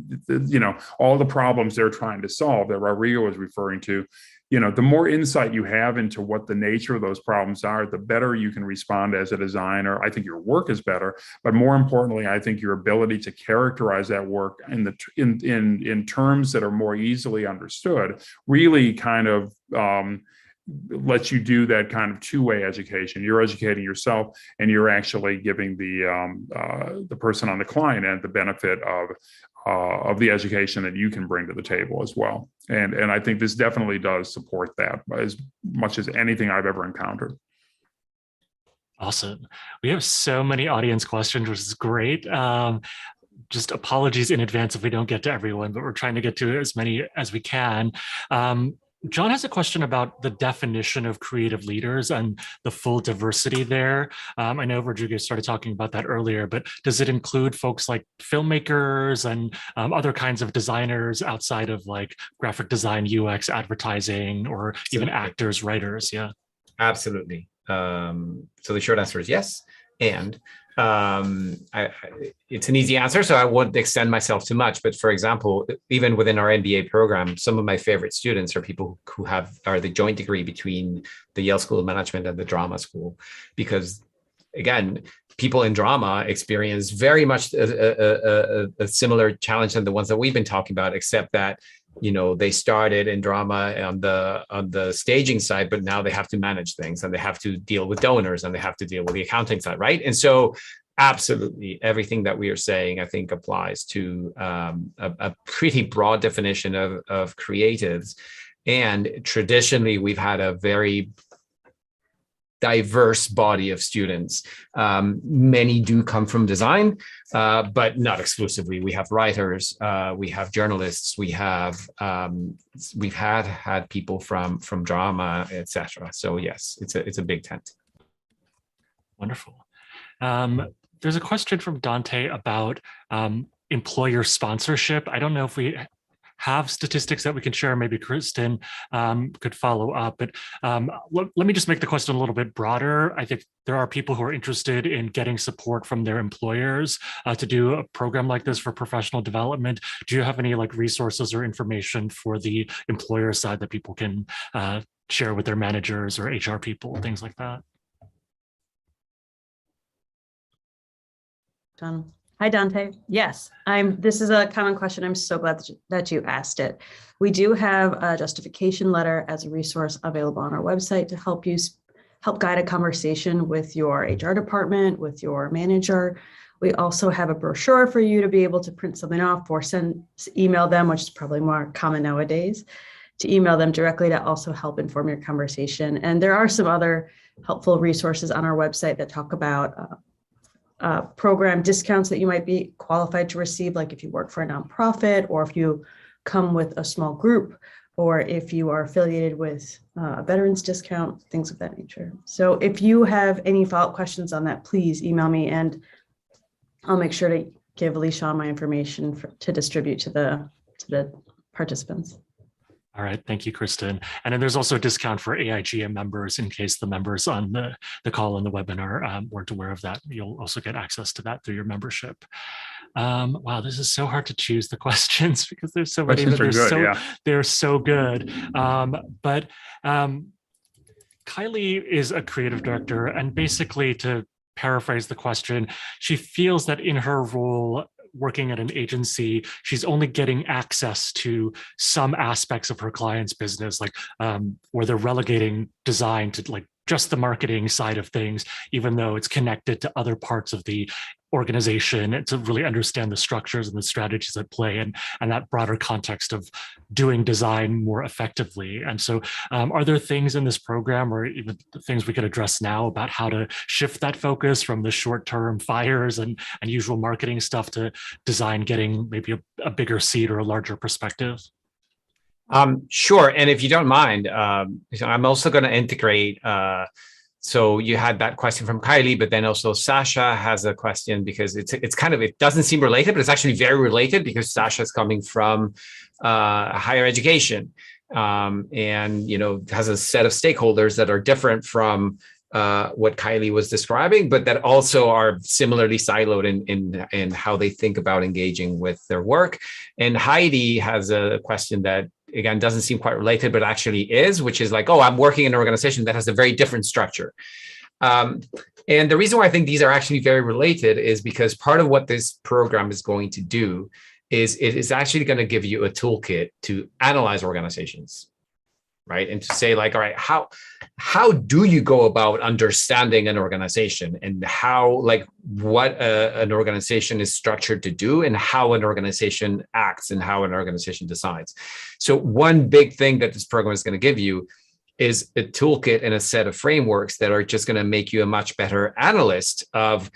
all the problems they're trying to solve that Rodrigo was referring to. The more insight you have into what the nature of those problems are, the better you can respond as a designer. I think your work is better, but more importantly, I think your ability to characterize that work in terms that are more easily understood really kind of lets you do that kind of two-way education. You're educating yourself, and you're actually giving the person on the client end the benefit of the education that you can bring to the table as well. And I think this definitely does support that as much as anything I've ever encountered. Awesome. We have so many audience questions, which is great. Just apologies in advance if we don't get to everyone, but we're trying to get to as many as we can. John has a question about the definition of creative leaders and the full diversity there. I know Rodrigo started talking about that earlier, but does it include folks like filmmakers and other kinds of designers outside of like graphic design, UX, advertising, or even actors, writers? Yeah. Absolutely. So the short answer is yes. And it's an easy answer, so I won't extend myself too much. But for example, even within our MBA program, some of my favorite students are people who are the joint degree between the Yale School of Management and the drama school, because again, people in drama experience very much a similar challenge than the ones that we've been talking about, except that they started in drama on the staging side, but now they have to manage things, and they have to deal with donors, and they have to deal with the accounting side, right? And so absolutely everything that we are saying, I think, applies to a pretty broad definition of creatives. And traditionally, we've had a very diverse body of students. Many do come from design, but not exclusively. We have writers, we have journalists, we've had people from drama, etc. So yes, it's a big tent. Wonderful. There's a question from Dante about employer sponsorship. I don't know if we have statistics that we can share. Maybe Kristen could follow up, but let me just make the question a little bit broader. I think there are people who are interested in getting support from their employers to do a program like this for professional development. Do you have any resources or information for the employer side that people can share with their managers or HR people, things like that? Done. Hi, Dante. Yes, this is a common question. I'm so glad that you asked it. We do have a justification letter as a resource available on our website to help guide a conversation with your HR department, with your manager. We also have a brochure for you to be able to print something off or email them, which is probably more common nowadays, to email them directly to also help inform your conversation. And there are some other helpful resources on our website that talk about program discounts that you might be qualified to receive, like if you work for a nonprofit, or if you come with a small group, or if you are affiliated with a veterans discount, things of that nature. So if you have any follow-up questions on that, please email me, and I'll make sure to give Alicia my information to distribute to the participants. All right, thank you, Kristen. And then there's also a discount for AIGA members in case the members on the call and the webinar weren't aware of that. You'll also get access to that through your membership. Wow, this is so hard to choose the questions because there's so many, but they're so good. But Kylie is a creative director, and basically, to paraphrase the question, she feels that in her role working at an agency, she's only getting access to some aspects of her client's business, where they're relegating design to just the marketing side of things, even though it's connected to other parts of the organization, to really understand the structures and the strategies at play and that broader context of doing design more effectively. And so are there things in this program, or even things we could address now, about how to shift that focus from the short-term fires and usual marketing stuff to design getting maybe a bigger seat or a larger perspective? Sure. And if you don't mind, I'm also going to integrate. So you had that question from Kylie, but then also Sasha has a question, because it doesn't seem related, but it's actually very related, because Sasha is coming from higher education, and has a set of stakeholders that are different from what Kylie was describing, but that also are similarly siloed in how they think about engaging with their work. And Heidi has a question that, again, doesn't seem quite related, but actually is, which is I'm working in an organization that has a very different structure. And the reason why I think these are actually very related is because part of what this program is going to do is it is actually going to give you a toolkit to analyze organizations, right? And to say all right, how do you go about understanding an organization, and how, what an organization is structured to do, and how an organization acts, and how an organization decides. So one big thing that this program is going to give you is a toolkit and a set of frameworks that are just going to make you a much better analyst of,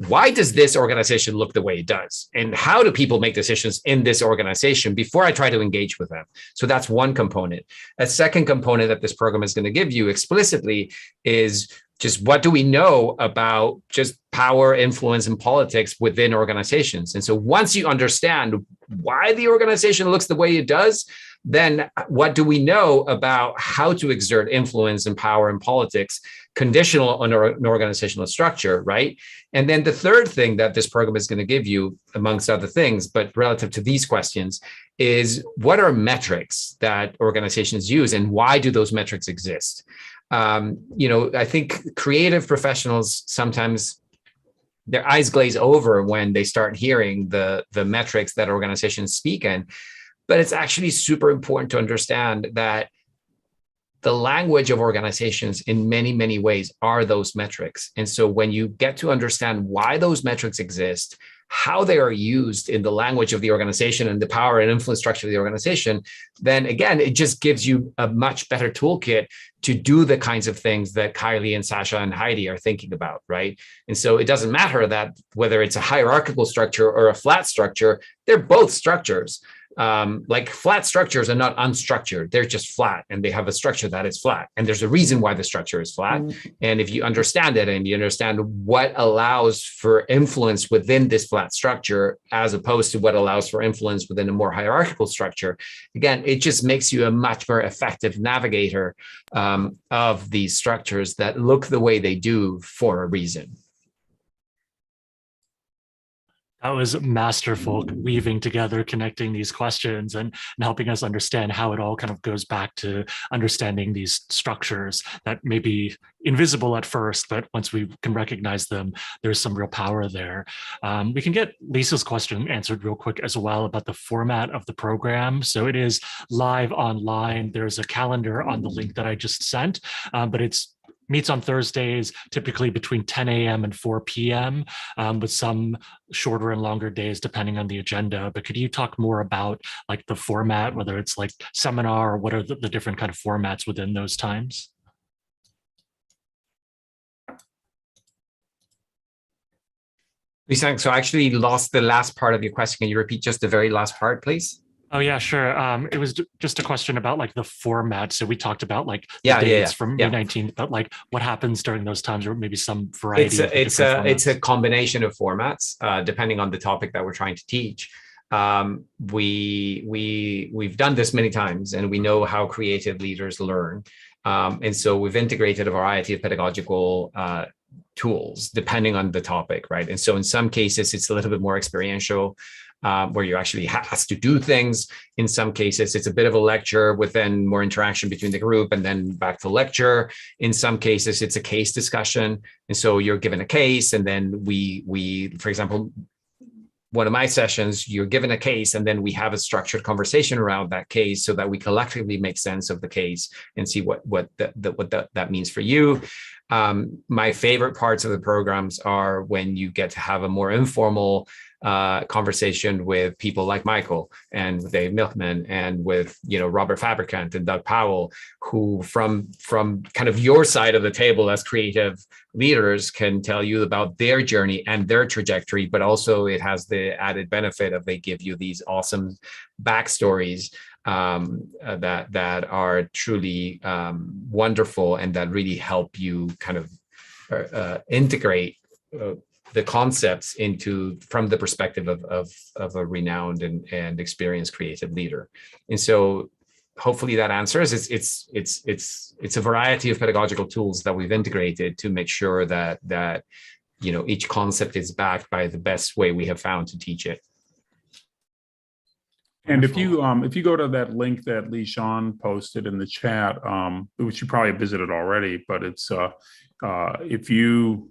why does this organization look the way it does? And how do people make decisions in this organization before I try to engage with them? So that's one component. A second component that this program is going to give you explicitly is just, what do we know about just power, influence, and politics within organizations? And so once you understand why the organization looks the way it does, then what do we know about how to exert influence and power and politics conditional on an organizational structure, right? And then the third thing that this program is going to give you, amongst other things, but relative to these questions, is what are metrics that organizations use, and why do those metrics exist? I think creative professionals, sometimes their eyes glaze over when they start hearing the metrics that organizations speak in. But it's actually super important to understand that the language of organizations in many, many ways are those metrics. And so when you get to understand why those metrics exist, how they are used in the language of the organization and the power and influence structure of the organization, then again, it just gives you a much better toolkit to do the kinds of things that Kylie and Sasha and Heidi are thinking about, right? And so it doesn't matter that whether it's a hierarchical structure or a flat structure, they're both structures. Like flat structures are not unstructured. They're just flat, and they have a structure that is flat. And there's a reason why the structure is flat. And if you understand it and you understand what allows for influence within this flat structure, as opposed to what allows for influence within a more hierarchical structure, again, it just makes you a much more effective navigator of these structures that look the way they do for a reason. That was masterful, weaving together, connecting these questions and helping us understand how it all kind of goes back to understanding these structures that may be invisible at first, but once we can recognize them, there's some real power there. We can get Lisa's question answered real quick as well about the format of the program. So it is live online. There's a calendar on the link that I just sent, but it's meets on Thursdays, typically between 10 a.m. and 4 p.m., with some shorter and longer days depending on the agenda. But could you talk more about like the format, whether it's like seminar, or what are the different kind of formats within those times? Lisa, so I actually lost the last part of your question. Can you repeat just the very last part, please? Oh yeah, sure. It was just a question about like the format. So we talked about like the dates from May 19th, but like what happens during those times, or maybe some variety. It's a combination of formats depending on the topic that we're trying to teach. We've done this many times, and we know how creative leaders learn, and so we've integrated a variety of pedagogical tools depending on the topic, right? And so in some cases, it's a little bit more experiential, where you actually has to do things. In some cases, it's a bit of a lecture with then more interaction between the group and then back to lecture. In some cases, it's a case discussion. And so you're given a case, and then we, for example, one of my sessions, you're given a case, and then we have a structured conversation around that case so that we collectively make sense of the case and see what that means for you. My favorite parts of the programs are when you get to have a more informal conversation with people like Michael and with Dave Milkman and with Robert Fabricant and Doug Powell, who from kind of your side of the table as creative leaders can tell you about their journey and their trajectory, but also it has the added benefit of they give you these awesome backstories that are truly wonderful and that really help you kind of integrate the concepts from the perspective of a renowned and experienced creative leader. And so hopefully that answers. It's a variety of pedagogical tools that we've integrated to make sure that each concept is backed by the best way we have found to teach it. And if you go to that link that Lee Sean posted in the chat, which you probably visited already, but it's if you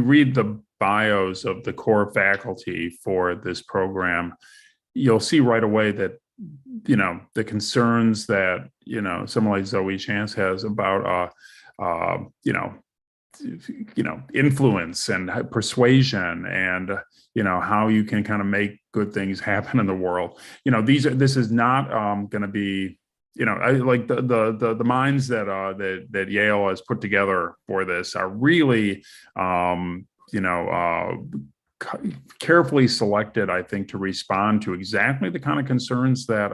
read the bios of the core faculty for this program, you'll see right away that the concerns that someone like Zoe Chance has about influence and persuasion and how you can kind of make good things happen in the world. This is not going to be like the minds that Yale has put together for this are really carefully selected, I think, to respond to exactly the kind of concerns that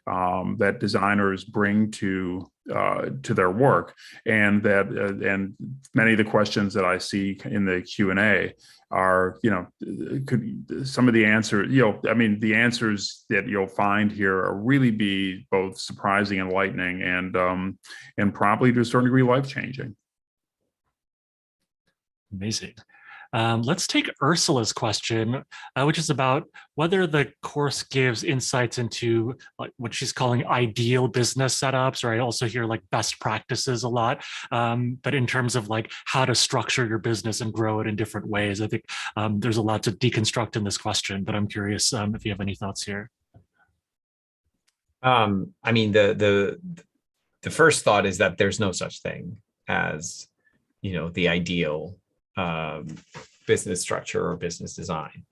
that designers bring to their work, and many of the questions that I see in the Q&A are, could some of the answers, the answers that you'll find here are really be both surprising, enlightening, and probably to a certain degree life-changing. Amazing. Let's take Ursula's question, which is about whether the course gives insights into what she's calling ideal business setups, or I also hear like best practices a lot, but in terms of like how to structure your business and grow it in different ways. I think there's a lot to deconstruct in this question, but I'm curious if you have any thoughts here. I mean, the first thought is that there's no such thing as, the ideal business structure or business design.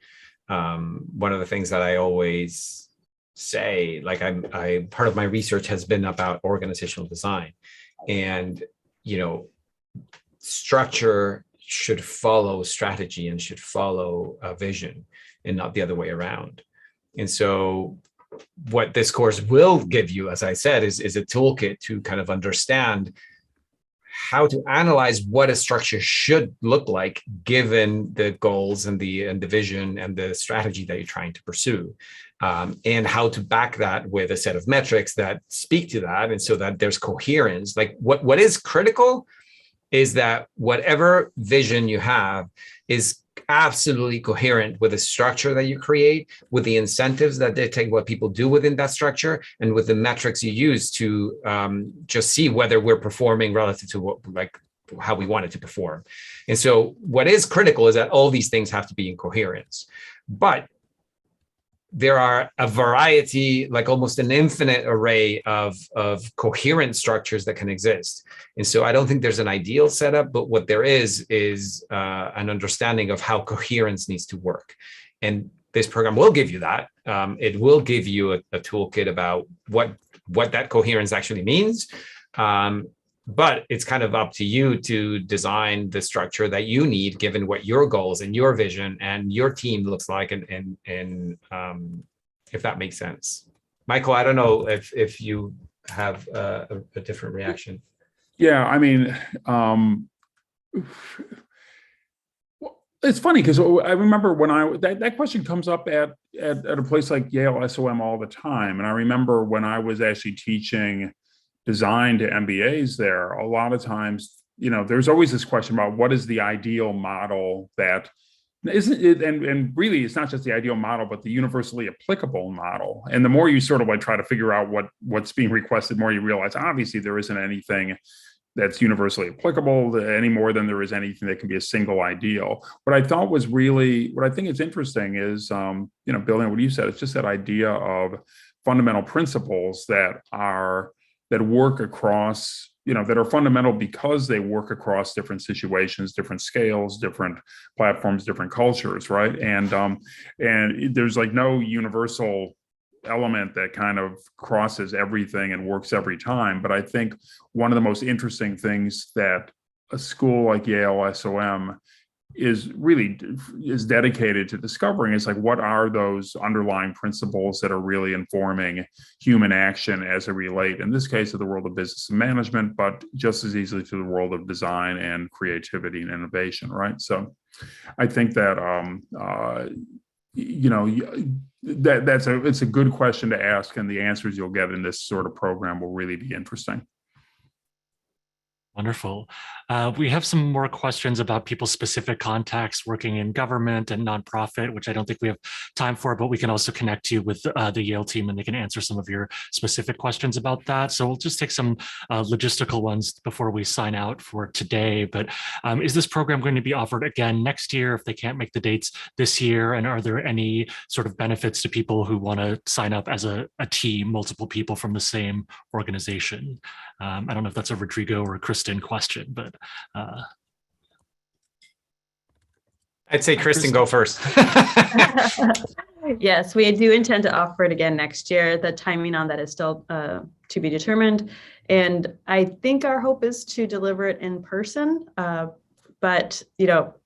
One of the things that I always say, like I part of my research has been about organizational design, and structure should follow strategy and should follow a vision and not the other way around. And so what this course will give you, as I said, is a toolkit to kind of understand how to analyze what a structure should look like given the goals and the vision and the strategy that you're trying to pursue, and how to back that with a set of metrics that speak to that, and so that there's coherence. Like what is critical is that whatever vision you have is absolutely coherent with the structure that you create, with the incentives that dictate what people do within that structure, and with the metrics you use to just see whether we're performing relative to how we want it to perform. And so what is critical is that all these things have to be in coherence. But there are a variety, like almost an infinite array of coherent structures that can exist. And so I don't think there's an ideal setup, but what there is an understanding of how coherence needs to work. And this program will give you that. It will give you a toolkit about what that coherence actually means. But it's kind of up to you to design the structure that you need, given what your goals and your vision and your team looks like, and if that makes sense. Michael, I don't know if you have a different reaction. Yeah, I mean, it's funny because I remember when that question comes up at a place like Yale SOM all the time, and I remember when I was actually teaching design to MBAs there, a lot of times, there's always this question about what is the ideal model that isn't it, and really it's not just the ideal model, but the universally applicable model. And the more you sort of like try to figure out what's being requested, the more you realize obviously there isn't anything that's universally applicable any more than there is anything that can be a single ideal. What I think is interesting is, building on what you said, it's just that idea of fundamental principles that work across, that are fundamental because they work across different situations, different scales, different platforms, different cultures, right? And there's like no universal element that kind of crosses everything and works every time. But I think one of the most interesting things that a school like Yale SOM is dedicated to discovering is like, what are those underlying principles that are really informing human action as it relate, in this case, to the world of business and management, but just as easily to the world of design and creativity and innovation, right? So I think that it's a good question to ask, and the answers you'll get in this sort of program will really be interesting. Wonderful. We have some more questions about people's specific contacts working in government and nonprofit, which I don't think we have time for, but we can also connect you with the Yale team and they can answer some of your specific questions about that. So we'll just take some logistical ones before we sign out for today. But is this program going to be offered again next year if they can't make the dates this year? And are there any sort of benefits to people who want to sign up as a team, multiple people from the same organization? I don't know if that's a Rodrigo or a Kristen question, but I'd say Kristen, go first. Yes, we do intend to offer it again next year. The timing on that is still to be determined. And I think our hope is to deliver it in person. But,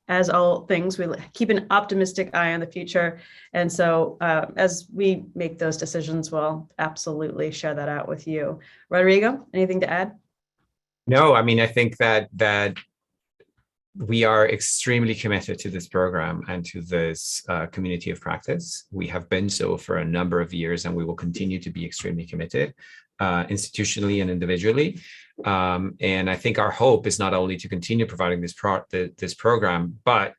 as all things, we keep an optimistic eye on the future. And so as we make those decisions, we'll absolutely share that out with you. Rodrigo, anything to add? No, I mean, I think that we are extremely committed to this program and to this community of practice. We have been so for a number of years, and we will continue to be extremely committed, institutionally and individually. And I think our hope is not only to continue providing this program, but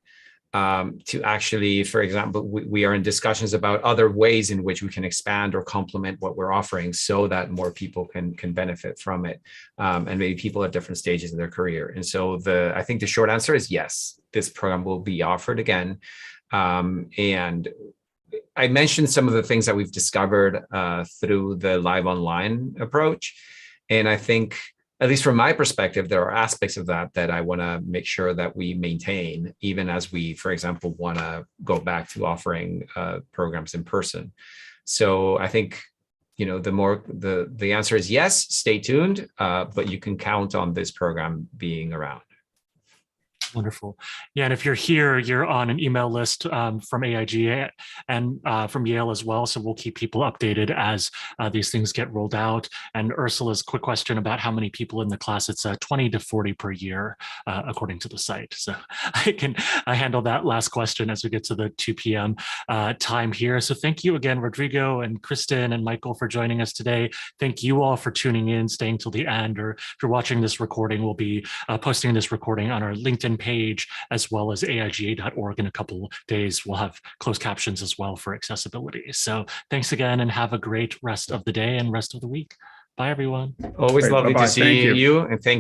to actually, for example, we are in discussions about other ways in which we can expand or complement what we're offering so that more people can benefit from it, and maybe people at different stages in their career. And so I think the short answer is yes, this program will be offered again. And I mentioned some of the things that we've discovered through the live online approach. And I think, at least from my perspective, there are aspects of that that I want to make sure that we maintain, even as we, for example, want to go back to offering programs in person. So I think, the answer is yes, stay tuned, but you can count on this program being around. Wonderful. Yeah, and if you're here, you're on an email list from AIGA and from Yale as well. So we'll keep people updated as these things get rolled out. And Ursula's quick question about how many people in the class, it's 20 to 40 per year, according to the site. So I handle that last question as we get to the 2 p.m. Time here. So thank you again, Rodrigo and Kristen and Michael, for joining us today. Thank you all for tuning in, staying till the end, or if you're watching this recording, we'll be posting this recording on our LinkedIn page, as well as AIGA.org in a couple days. We'll have closed captions as well for accessibility. So thanks again, and have a great rest of the day and rest of the week. Bye, everyone. Always lovely to see you, and thank you.